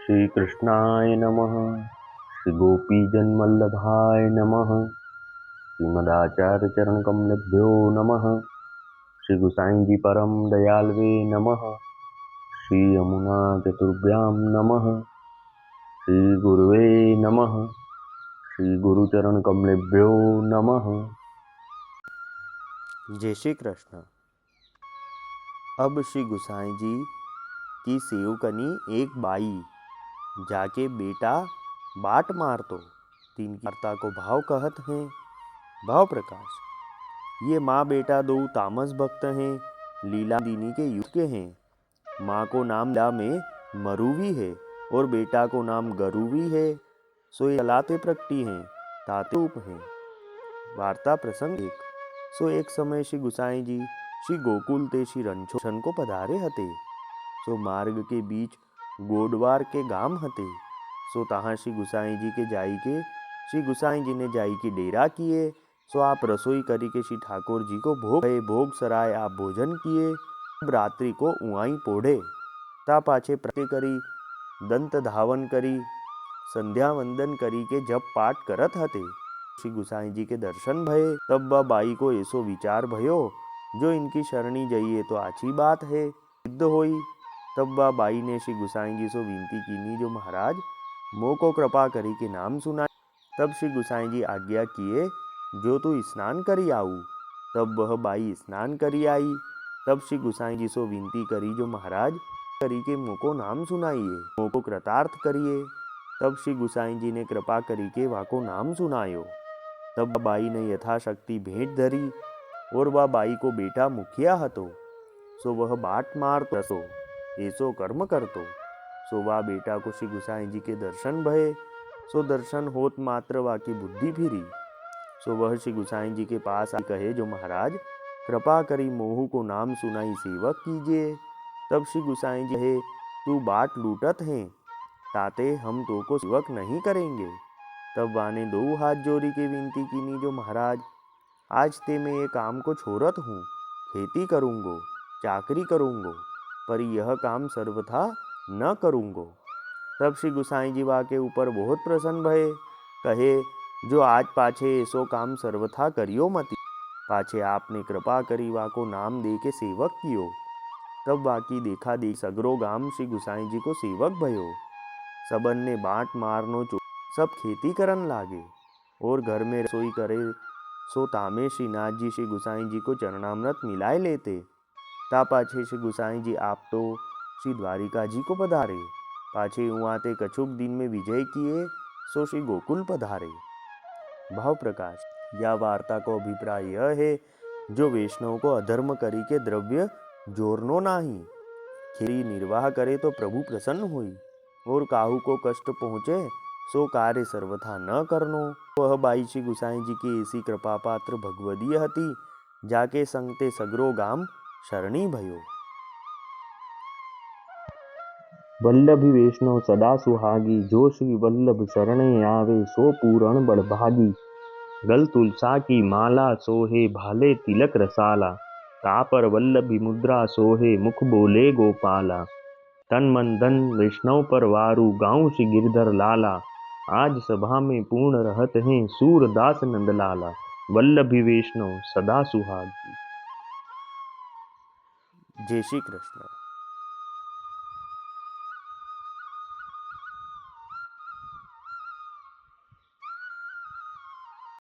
श्री कृष्णाय नमः। श्री गोपीजनवल्लभाय नमः। श्रीमदाचार्य चरण कमलेभ्यो नमः। श्री गुसाई जी परम दयालवे नमः। श्री यमुना चतुर्भ्यां नमः। श्री गुरुवे नमः। श्री गुरुचरण कमलेभ्यो नमः। जय श्री कृष्ण। अब श्री गुसाई जी की सेवकनी एक बाई जाके बेटा बाट मारतो तीन की वार्ता को भाव कहत हैं। भाव प्रकाश। ये माँ बेटा दो तामस भक्त हैं, लीला दीनी के युग के हैं। माँ को नाम लीला में मरुवी है और बेटा को नाम गरुवी है। सो ये चलाते प्रकटी हैं, ताते रूप हैं। वार्ता प्रसंग एक। सो एक समय श्री गुसाई जी श्री गोकुल ते श्री रणछोड़ को पधारे हते। सो मार्ग के बीच गोडवार के गाम हते। सो तहाँ श्री गुसाई जी के जाई के श्री गुसाई जी ने जाई के डेरा किए। सो आप रसोई करी के श्री ठाकुर जी को भोग सराय आप भोजन किए। अब रात्रि को उआई पोढ़े ता पाछे प्रत्ये करी दंत धावन करी संध्या वंदन करी के जब पाठ करत हते। श्री गुसाई जी के दर्शन भये। तब बा बाई को ऐसो विचार भयो, जो इनकी शरणी जाइए तो अच्छी बात है, सिद्ध होई। तब बा बाई ने श्री गुसाई जी से विनती कीनी, जो महाराज मो को कृपा करी के नाम सुनाए। तब श्री गुसाई जी आज्ञा किए, जो तू स्नान करी आऊ। तब वह बाई स्नान करी आई। तब श्री गुसाई जी से विनती करी, जो महाराज करी के मो को नाम सुनाइए, मो को कृतार्थ करिए। तब श्री गुसाई जी ने कृपा करी के वाको नाम सुनायो। तब बाई ने यथाशक्ति भेंट धरी और वह बाई को बेटा मुखिया हतो। सो वह बाट मार रसो ऐसो कर्म करतो। सो वह बेटा को श्री गुसाई जी के दर्शन भये। सो दर्शन होत मात्र वा की बुद्धि फिरी। सो वह श्री गुसाई जी के पास आई कहे, जो महाराज कृपा करी मोहू को नाम सुनाई सेवक कीजिए। तब श्री गुसाई जी कहे, तू बाट लूटत है, ताते हम तो को सेवक नहीं करेंगे। तब वाने दो हाथ जोड़ी के विनती कीनी, जो महाराज आज ते मैं ये काम को छोड़त हूँ, खेती करूँगो, चाकरी करूँगो, पर यह काम सर्वथा न करूँगो। तब श्री गुसाई जी वा के ऊपर बहुत प्रसन्न भये। कहे, जो आज पाछे ऐसो काम सर्वथा करियो मती, पाछे आपने कृपा करी वा को नाम दे के सेवक कियो। तब बाकी देखा देख सगरो गाम श्री गुसाई जी को सेवक भयो। सबन ने बाट मारनो सब खेती करन लागे और घर में रसोई करे। सो तामे श्रीनाथ जी श्री गुसाई जी को चरणामृत मिलाए लेते। ता पाछे श्री गुसाई जी आप तो श्री द्वारिका जी को पधारे। पाछे उआते कछुक दिन में विजय किए। सो श्री गोकुल पधारे। भाव प्रकाश। यह वार्ता को अभिप्राय यह है, जो वैष्णव को अधर्म करी के द्रव्य जोरनो नाही, खेती निर्वाह करे तो प्रभु प्रसन्न हुई, और काहू को कष्ट पहुँचे सो कार्य सर्वथा न करनो। वह बाई श्री गुसाई जी की ऐसी कृपा पात्र भगवदीय हती, जाके संगते सगरो गाम शरणी भयो। वल्लभी वैष्णव सदा सुहागी, जो श्री वल्लभ शरणे आवे सो पूरण बड़भागी। गल तुलसा की माला सोहे, भाले तिलक रसाला। तापर वल्लभी मुद्रा सोहे, मुख बोले गोपाला। तन मन धन वैष्णव पर वारू, गाँव श्री गिरधर लाला। आज सभा में पूर्ण रहत हैं, सूरदास नंदलाला। वल्लभी वैष्णव सदा सुहागी। जय श्री कृष्ण।